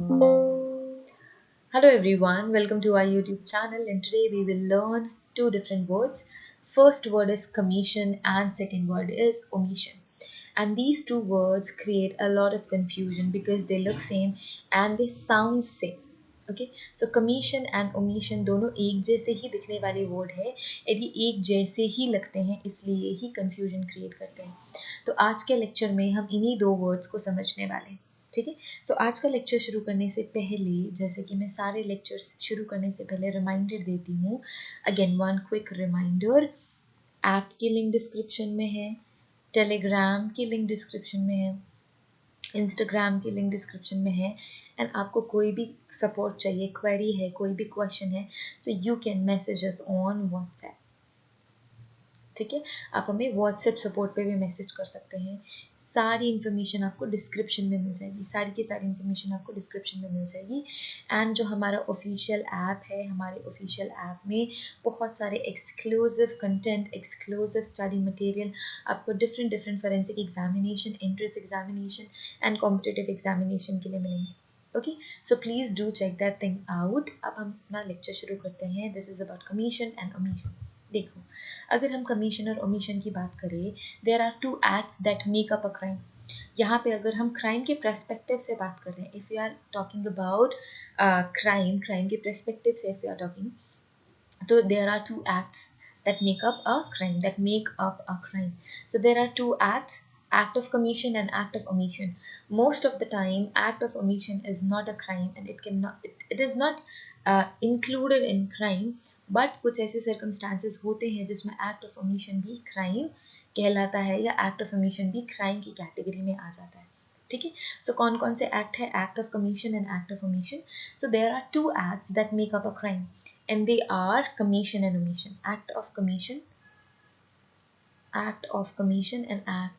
Hello everyone, welcome to our YouTube channel, and today we will learn two different words. First word is commission and second word is omission. And these two words create a lot of confusion because they look same and they sound same. Okay, so commission and omission दोनों एक जैसे ही दिखने वाले word है, यदि एक जैसे ही लगते हैं इसलिए ही confusion क्रिएट करते हैं. तो आज के लेक्चर में हम इन्हीं दो वर्ड्स को समझने वाले हैं. ठीक है. सो आज का लेक्चर शुरू करने से पहले, जैसे कि मैं सारे लेक्चर्स शुरू करने से पहले रिमाइंडर देती हूँ. Again one quick reminder, app की लिंक डिस्क्रिप्शन में है, टेलीग्राम की लिंक डिस्क्रिप्शन में है, इंस्टाग्राम की लिंक डिस्क्रिप्शन में है. एंड आपको कोई भी सपोर्ट चाहिए, क्वेरी है, कोई भी क्वेश्चन है, so you can message us on WhatsApp. ठीक है, आप हमें व्हाट्सएप सपोर्ट पे भी मैसेज कर सकते हैं. सारी इन्फॉर्मेशन आपको डिस्क्रिप्शन में मिल जाएगी, सारी की सारी इन्फॉर्मेशन आपको डिस्क्रिप्शन में मिल जाएगी. एंड जो हमारा ऑफिशियल ऐप है, हमारे ऑफिशियल ऐप में बहुत सारे exclusive content, exclusive study material आपको different different forensic examination, entrance examination and competitive examination के लिए मिलेंगे. Okay, so please do check that thing out. अब हम अपना लेक्चर शुरू करते हैं. This is about commission and omission. देखो, अगर हम कमीशन और ओमिशन की बात करें, there are two acts that make up a crime. यहाँ पे अगर हम क्राइम के पर्सपेक्टिव से बात कर रहे हैं, if you are talking about crime के पर्सपेक्टिव से इफ़ यू आर टॉकिंग, तो there are two acts that make up a crime, that make up a crime. So there are two acts, act of commission and act of omission. Most of the time act of omission is not a crime and it is not included in crime, but कुछ ऐसे circumstances होते हैं जिसमें act of omission भी crime कहलाता है या act of omission भी crime की category में आ जाता है. ठीक है, सो कौन कौन से एक्ट है, act of commission and act of omission. So there are two acts that make up a crime and they are commission and omission. Act of commission and act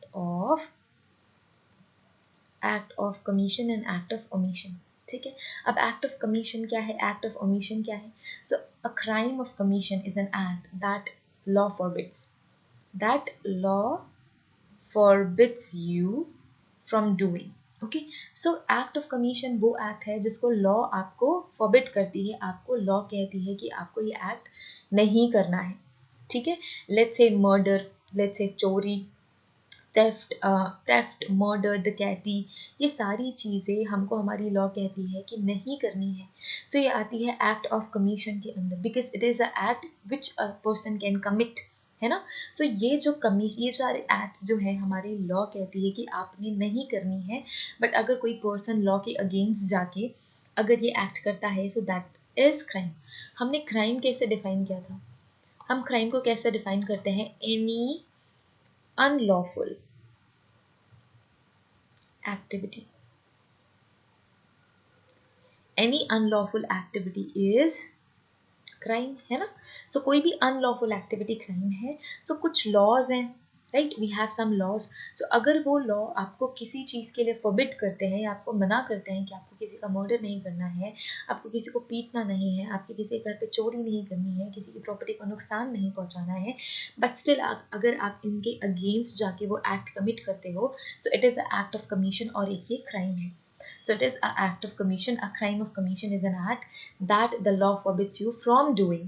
of commission and act of omission. ठीक है, अब act of commission क्या है, act of omission क्या है. So a crime of commission is an act that law forbids you from doing. Okay, so act of commission वो act है जिसको लॉ आपको फॉरबिड करती है, आपको लॉ कहती है कि आपको ये एक्ट नहीं करना है. ठीक है, let's say murder, let's say चोरी, थेफ्ट, मर्डर, डकैती, ये सारी चीज़ें हमको हमारी लॉ कहती है कि नहीं करनी है. सो ये आती है एक्ट ऑफ कमीशन के अंदर, because it is a act which a person can commit, है ना. सो ये जो ये सारे एक्ट्स जो है हमारी लॉ कहती है कि आपने नहीं करनी है, बट अगर कोई पर्सन लॉ के अगेंस्ट जाके अगर ये एक्ट करता है, सो दैट इज क्राइम. हमने क्राइम कैसे डिफाइन किया था, हम क्राइम को कैसे डिफाइन करते हैं, any unlawful activity, any unlawful activity is crime, है ना. सो कोई भी अनलॉफुल एक्टिविटी क्राइम है. सो कुछ लॉज हैं, right, we have some laws. So अगर वो लॉ आपको किसी चीज़ के लिए फॉरबिड करते हैं या आपको मना करते हैं कि आपको किसी का मर्डर नहीं करना है, आपको किसी को पीटना नहीं है, आपके किसी घर पे चोरी नहीं करनी है, किसी की प्रॉपर्टी को नुकसान नहीं पहुंचाना है, बट स्टिल अगर आप इनके अगेंस्ट जाके वो एक्ट कमिट करते हो, so it is a act of commission और एक ये क्राइम है. So it is an act of commission. A crime of commission is an act that the law forbids you from doing.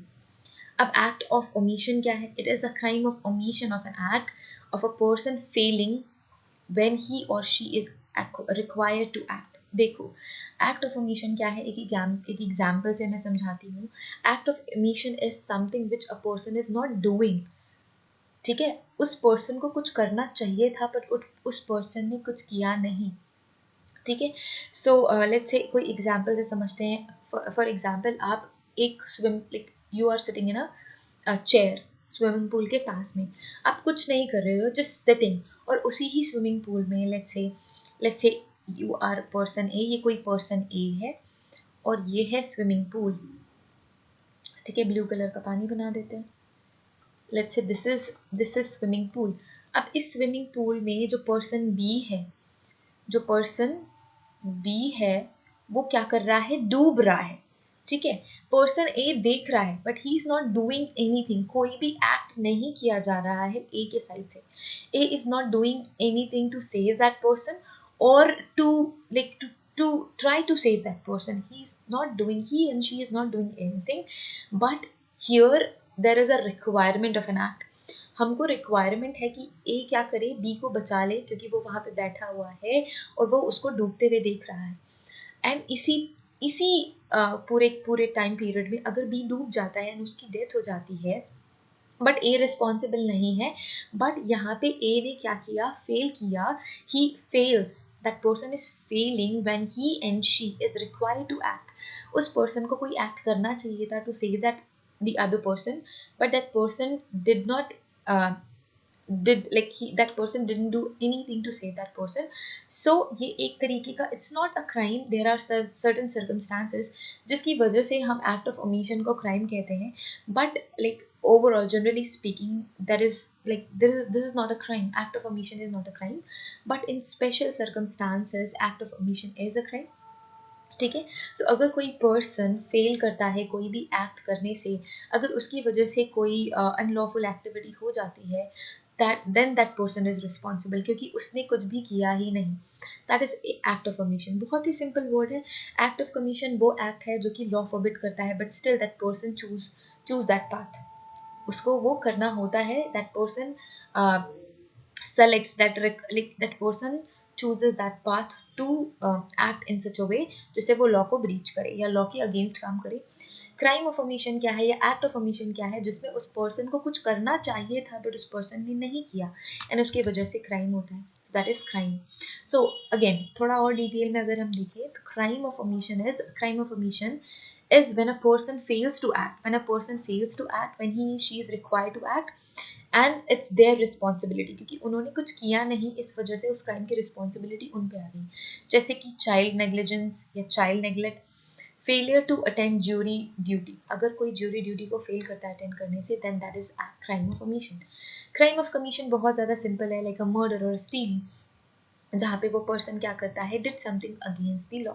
अब act of omission क्या है? It is a crime of omission of an act of a person failing when he or she is required to act. देखो, act of omission क्या है, एक example से मैं समझाती हूँ. Act of omission is something which a person is not doing. ठीक है, उस पर्सन को कुछ करना चाहिए था पर उस पर्सन ने कुछ किया नहीं. ठीक है, सो लेट्स से कोई एग्जाम्पल से समझते हैं. फॉर एग्जाम्पल, आप एक you are sitting in a chair swimming pool के पास में, आप कुछ नहीं कर रहे हो, जस्ट सिटिंग, और उसी ही स्विमिंग पूल में let's say you are person A, ये कोई पर्सन ए है और ये है स्विमिंग पूल. ठीक है, ब्लू कलर का पानी बना देते हैं. Let's say this is swimming pool. अब इस स्विमिंग पूल में जो पर्सन बी है, वो क्या कर रहा है, डूब रहा है. ठीक है, पर्सन ए देख रहा है but he is not doing anything, कोई भी एक्ट नहीं किया जा रहा है ए के साइड से. A is not doing anything to save that person और to to try to save that person. He and she is not doing anything, but here there is a requirement of an act. हमको requirement है कि ए क्या करे, B को बचा ले, क्योंकि वो वहाँ पे बैठा हुआ है और वो उसको डूबते हुए देख रहा है. एंड इसी इसी पूरे पूरे टाइम पीरियड में अगर बी डूब जाता है एंड उसकी डेथ हो जाती है, बट ए रिस्पॉन्सिबल नहीं है, बट यहाँ पे ए ने क्या किया, फेल किया. He fails, that person is failing when he and she is required to act. उस पर्सन को कोई एक्ट करना चाहिए था to save that the other person, but that person did not that person didn't do anything to save that person. So ये एक तरीके का, it's not a crime, there are certain circumstances जिसकी वजह से हम act of omission को crime कहते हैं, but like overall generally speaking that is like this is not a crime. Act of omission is not a crime, but in special circumstances act of omission is a crime. ठीक है. सो अगर कोई person fail करता है कोई भी act करने से, अगर उसकी वजह से कोई अनलॉफुल एक्टिविटी हो जाती है, then that person is responsible, क्योंकि उसने कुछ भी किया ही नहीं. That is act of commission. बहुत ही सिंपल वर्ड है. एक्ट ऑफ कमीशन वो एक्ट है जो कि लॉ फॉरबिड करता है, but still that person choose that path. उसको वो करना होता है. That person selects that person chooses that path to act in such a way जिससे वो लॉ को ब्रीच करे या लॉ के अगेंस्ट काम करे. क्राइम ऑफ ओमिशन क्या है या एक्ट ऑफ ओमिशन क्या है, जिसमें उस पर्सन को कुछ करना चाहिए था बट उस पर्सन ने नहीं किया एंड उसकी वजह से क्राइम होता है. That is crime. So again थोड़ा और डिटेल में अगर हम देखें तो crime of omission is when a person fails to act, when he she is required to act, and it's their responsibility, क्योंकि उन्होंने कुछ किया नहीं, इस वजह से उस क्राइम की रिस्पॉन्सिबिलिटी उन पे आ गई. जैसे कि चाइल्ड नेग्लिजेंस या child neglect, failure to attend jury duty. अगर कोई ज्यूरी ड्यूटी को फेल करता है अटेंड करने से, then that is crime of commission. Crime of commission बहुत ज़्यादा सिंपल है, लाइक अ मर्डर और स्टीलिंग, जहाँ पे वो पर्सन क्या करता है, did something against the law.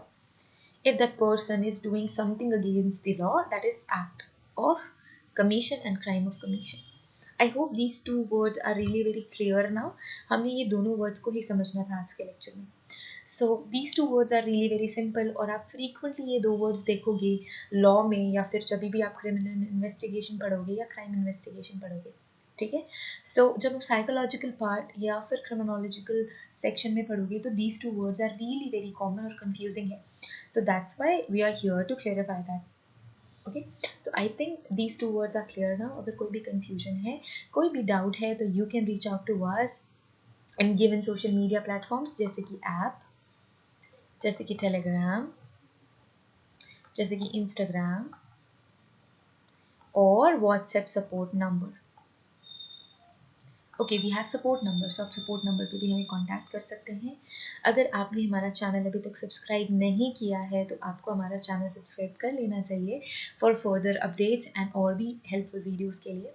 If that person is doing something against the law, that is act of commission and crime of commission. I hope these two words are really very clear now. हमने ये दोनों words को ही समझना था आज के lecture में. So these two words are really very simple, और आप frequently ये दो words देखोगे law में, या फिर जब भी आप criminal investigation पढ़ोगे या crime investigation पढ़ोगे. ठीक है. सो जब आप साइकोलॉजिकल पार्ट या फिर क्रिमिनोलॉजिकल सेक्शन में पढ़ोगे तो these two words are really very common और कंफ्यूजिंग है. So that's why we are here to clarify that. Okay. So I think these two words are clear now. अगर कोई भी कंफ्यूजन है, कोई भी डाउट है, तो you can reach out to us and given social media platforms जैसे कि ऐप, जैसे कि टेलीग्राम, जैसे कि इंस्टाग्राम और WhatsApp support number. Okay, we have support number, so आप सपोर्ट नंबर पे भी हमें कांटेक्ट कर सकते हैं. अगर आपने हमारा चैनल अभी तक सब्सक्राइब नहीं किया है तो आपको हमारा चैनल सब्सक्राइब कर लेना चाहिए फॉर फर्दर अपडेट्स एंड और भी हेल्पफुल वीडियोस के लिए.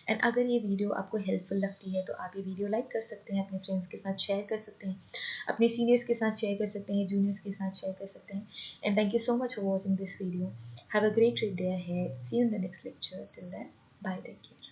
एंड अगर ये वीडियो आपको हेल्पफुल लगती है तो आप ये वीडियो लाइक कर सकते हैं, अपने फ्रेंड्स के साथ शेयर कर सकते हैं, अपने सीनियर्स के साथ शेयर कर सकते हैं, जूनियर्स के साथ शेयर कर सकते हैं. And thank you so much for watching this video. Have a great day ahead. See you in the next lecture. Till then, bye, take care.